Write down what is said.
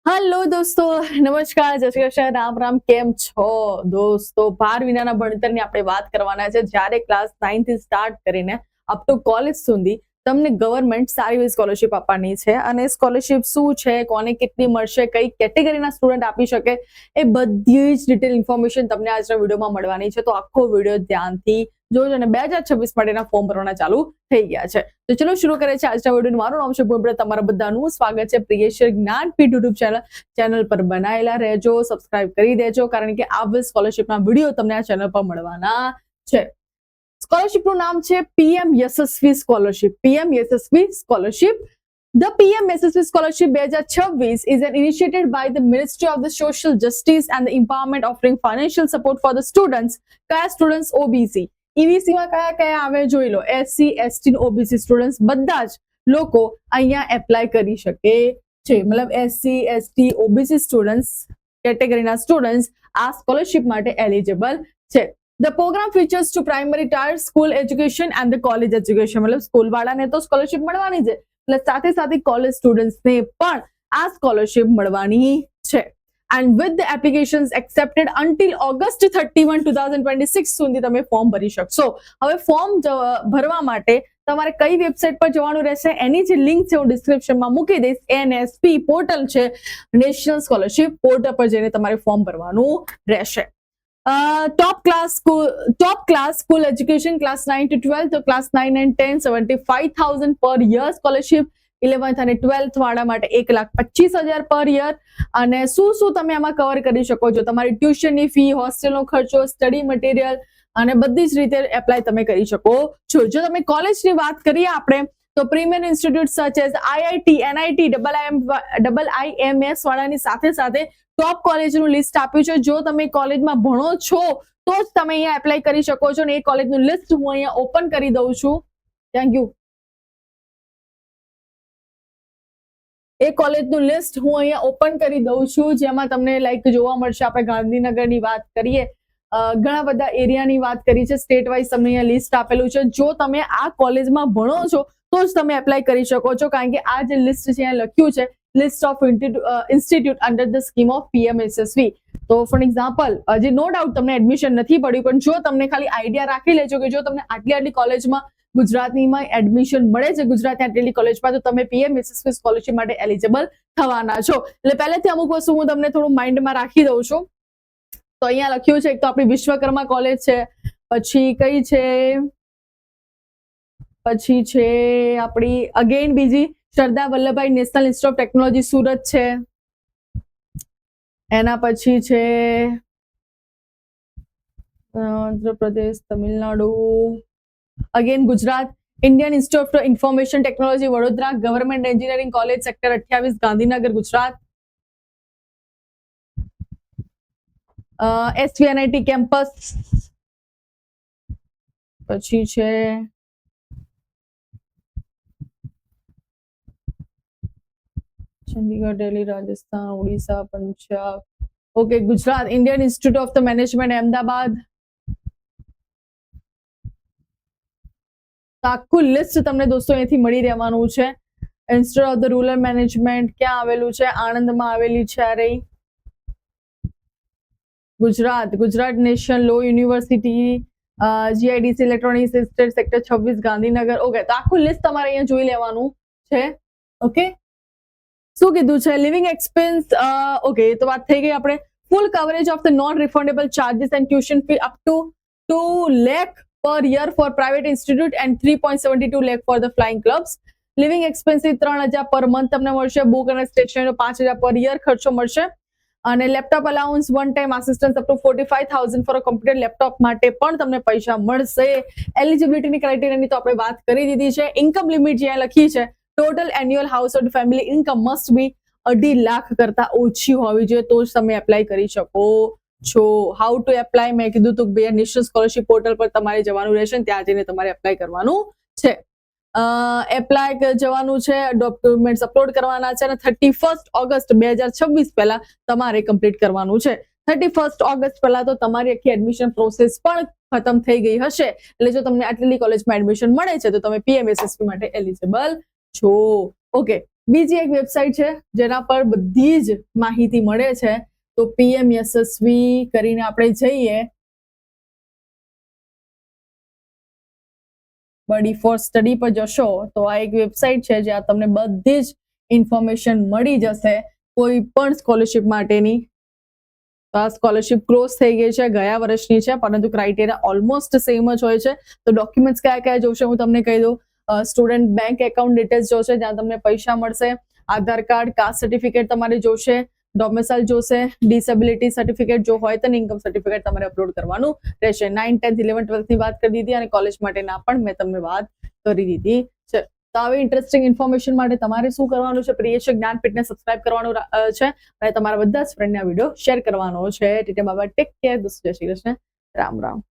Hello દોસ્તો, નમસ્કાર, જય શ્રી કૃષ્ણ, રામ રામ. કેમ છો દોસ્તો? ભાર વિનાના ભણતરની આપણે વાત કરવાના છે. જ્યારે ક્લાસ 9 થી સ્ટાર્ટ કરીને અપ ટુ કોલેજ સુધી તમને ગવર્મેન્ટ સારી એવી સ્કોલરશિપ આપવાની છે. અને સ્કોલરશિપ શું છે, કોને કેટલી મળશે, કઈ કેટેગરીના સ્ટુડન્ટ આપી શકે, એ બધી જ ડિટેલ ઇન્ફોર્મેશન તમને આજના વિડીયોમાં મળવાની છે. તો આખો વિડીયો ધ્યાનથી જોજો. અને 2026 માટેના ફોર્મ ભરવાના ચાલુ થઈ ગયા છે. તો ચલો શરૂ કરીએ છીએ આજના વિડીયો. મારું નામ છે ભૂમિ. તમારા બધાનું સ્વાગત છે પ્રિયેશ્વર જ્ઞાનપીઠ યુટ્યુબ ચેનલ પર. બનાયેલા રહેજો, સબસ્ક્રાઇબ કરી દેજો, કારણ કે આ સ્કોલરશિપના વિડીયો તમને આ ચેનલ પર મળવાના છે. સ્કોલરશિપનું નામ છે PM Yashasvi scholarship. PM Yashasvi scholarship. The PM Yashasvi Scholarship 2026 is an initiated by the Ministry of the Social Justice and the Empowerment, offering financial support for the students. કયા students? OBC. EBC માં કયા કયા આવે જોઈ લો. SC, ST, OBC students બધા જ લોકો અહીંયા એપ્લાય કરી શકે છે. મતલબ SC, ST, OBC સ્ટુડન્ટ્સ કેટેગરીના સ્ટુડન્ટ્સ આ સ્કોલરશિપ માટે એલિજિબલ છે. The program features to primary tier school education and the college education. મતલબ સ્કૂલ વાળાને તો સ્કોલરશિપ મળવાની છે, એટલે સાથે સાથે કોલેજ સ્ટુડન્ટ્સને પણ આ સ્કોલરશિપ મળવાની છે. And with the applications accepted until August 31, 2026 સુધી તમે ફોર્મ ભરી શકશો. હવે ફોર્મ ભરવા માટે તમારે કઈ વેબસાઇટ પર જવાનું રહેશે, એની જે લિંક છે હું ડિસ્ક્રિપ્શનમાં મૂકી દઈશ. NSP પોર્ટલ છે, નેશનલ સ્કોલરશિપ પોર્ટલ પર જઈને તમારે ફોર્મ ભરવાનું રહેશે. Top class school education class 9 to 12. તો class 9 and 10 75,000 per year scholarship. 11th અને 12th વાળા માટે 1,25,000 પર યર. અને શું તમે આમાં કવર કરી શકો છો? તમારી ટ્યુશનની ફી, હોસ્ટેલનો ખર્ચો, સ્ટડી મટીરિયલ અને બધી જ રીતે એપ્લાય તમે કરી શકો છો. જો તમે કોલેજની વાત કરીએ આપણે, તો premier institute such as IIT, NIT, IIMS વાળાની સાથે સાથે ટોપ કોલેજનું લિસ્ટ આપ્યું છે. જો તમે કોલેજમાં ભણો છો તો જ તમે અહીંયા એપ્લાય કરી શકો છો. અને એ કોલેજનું લિસ્ટ હું અહીંયા ઓપન કરી દઉં છું. Thank you. એ કોલેજનું લિસ્ટ હું અહીંયા ઓપન કરી દઉં છું, જેમાં તમને લાઈક જોવા મળશે. આપણે ગાંધીનગરની વાત કરીએ, ઘણા બધા એરિયાની વાત કરી છે. સ્ટેટ વાઇઝ તમને અહીંયા લિસ્ટ આપેલું છે. જો તમે આ કોલેજમાં ભણો છો તો જ તમે એપ્લાય કરી શકો છો, કારણ કે આ જે લિસ્ટ છે અહીંયા લખ્યું છે list of institute under the scheme of PM યશસ્વી. તો ફોર એક્ઝામ્પલ, હજી નો ડાઉટ તમને એડમિશન નથી પડ્યું, પણ જો તમને ખાલી આઈડિયા રાખી લેજો કે જો તમને આટલી કોલેજમાં ગુજરાતનીમાં એડમિશન મળે છે, ગુજરાતની આટલી કોલેજમાં, તો તમે PM યશસ્વી સ્કોલરશિપ માટે એલિજિબલ થવાના છો. એટલે પહેલેથી અમુક વસ્તુ હું તમને થોડું માઇન્ડમાં રાખી દઉં છું. તો અહીંયા લખ્યું છે, એક તો આપણી વિશ્વકર્મા કોલેજ છે, પછી કઈ છે, પછી છે આપણી અગેન બીજી Sardar Vallabhbhai national institute of technology Surat છે. એના પછી છે Andhra Pradesh, Tamil Nadu, again Gujarat Indian institute of information technology Vadodara, government engineering college sector 28 Gandhinagar Gujarat, SVNIT campus, પછી છે Chandigarh, Delhi, Rajasthan, Odisha, Punjab. Okay, Gujarat Indian institute of the management Ahmedabad. આખું લિસ્ટ તમને દોસ્તો અહીંથી મળી રહેવાનું છે. Institute of the rural management ક્યાં આવેલું છે? આણંદમાં આવેલી છે. આ રહી Gujarat national law university, GIDC electronics sector 26 Gandhinagar. Okay, તો આખું લિસ્ટ તમારે અહીંયા જોઈ લેવાનું છે. ઓકે, શું કીધું છે? Living expense. ઓકે, તો વાત થઈ ગઈ આપણે. Full coverage of the non refundable charges and tuition fee up to 2 lakh per year for private institute and 3.72 lakh for the flying clubs. Living expense 3,000 per month તમને મળશે. Book અને સ્ટેશનરીનો 5,000 પર year ખર્ચો મળશે. અને laptop allowance, one time assistance up to 45,000 for computer laptop માટે પણ તમને પૈસા મળશે. એલિજિબિલિટીની ક્રાઇટેરિયાની તો આપણે વાત કરી દીધી છે. ઇન્કમ લિમિટ જ્યાં લખી છે, total annual household family income must be 2.5 lakh કરતા ઓછી હોવી જોઈએ, તો જ તમે એપ્લાય કરી શકો છો. How to apply? મેં કીધું તું બે નેશનલ સ્કોલરશિપ પોર્ટલ પર તમારે જવાનું રહેશે, ત્યાં જઈને તમારે એપ્લાય કરવાનું છે. એપ્લાય જવાનું છે, ડોક્યુમેન્ટ્સ અપલોડ કરવાના છે, અને 31 ઓગસ્ટ 2026 પહેલા તમારે કમ્પ્લીટ કરવાનું છે. 31 ઓગસ્ટ પહેલા તો તમારી આખી એડમિશન પ્રોસેસ પણ ખતમ થઈ ગઈ હશે. એટલે જો તમને આટલી કોલેજમાં એડમિશન મળે છે તો તમે PM યશસ્વી માટે એલિજિબલ છો. ઓકે, બીજી એક વેબસાઇટ છે જેના પર બધી જ માહિતી મળે છે, તો પીએમ યશસ્વી કરીને આપણે જઈએ, બડી ફોર સ્ટડી પર જશો તો આ એક વેબસાઇટ છે જ્યાં તમને બધી જ ઇન્ફોર્મેશન મળી જશે કોઈ પણ સ્કોલરશિપ માટેની. તો આ સ્કોલરશિપ ક્લોઝ થઈ ગઈ છે, ગયા વર્ષની છે, પરંતુ ક્રાઇટેરિયા ઓલમોસ્ટ સેમ જ હોય છે. તો ડોક્યુમેન્ટ્સ કયા કયા જોશે હું તમને કહી દઉં. સ્ટુડન્ટ બેંક એકાઉન્ટ ડિટેલ્સ જોશે, જ્યાં તમને પૈસા મળશે, આધાર કાર્ડ, કાસ્ટ સર્ટિફિકેટ તમારે જોશે, ડોમિસાઇલ જોશે, ડિસેબિલિટી સર્ટિફિકેટ જો હોય તો ઇન્કમ સર્ટિફિકેટ તમારે અપલોડ કરવાનું રહેશે. 9, 10, 11, 12 ની વાત કરી દીધી અને કોલેજ માટેના પણ મેં તમને વાત કરી દીધી છે. તો આવી ઇન્ટરેસ્ટિંગ ઇન્ફોર્મેશન માટે તમારે શું કરવાનું છે? પ્રિયેશ જ્ઞાનપીઠને સબસ્ક્રાઇબ કરવાનું છે અને તમારા બધા જ ફ્રેન્ડને આ વિડીયો શેર કરવાનો છે. ટેક કેર, જય શ્રી કૃષ્ણ, રામ રામ.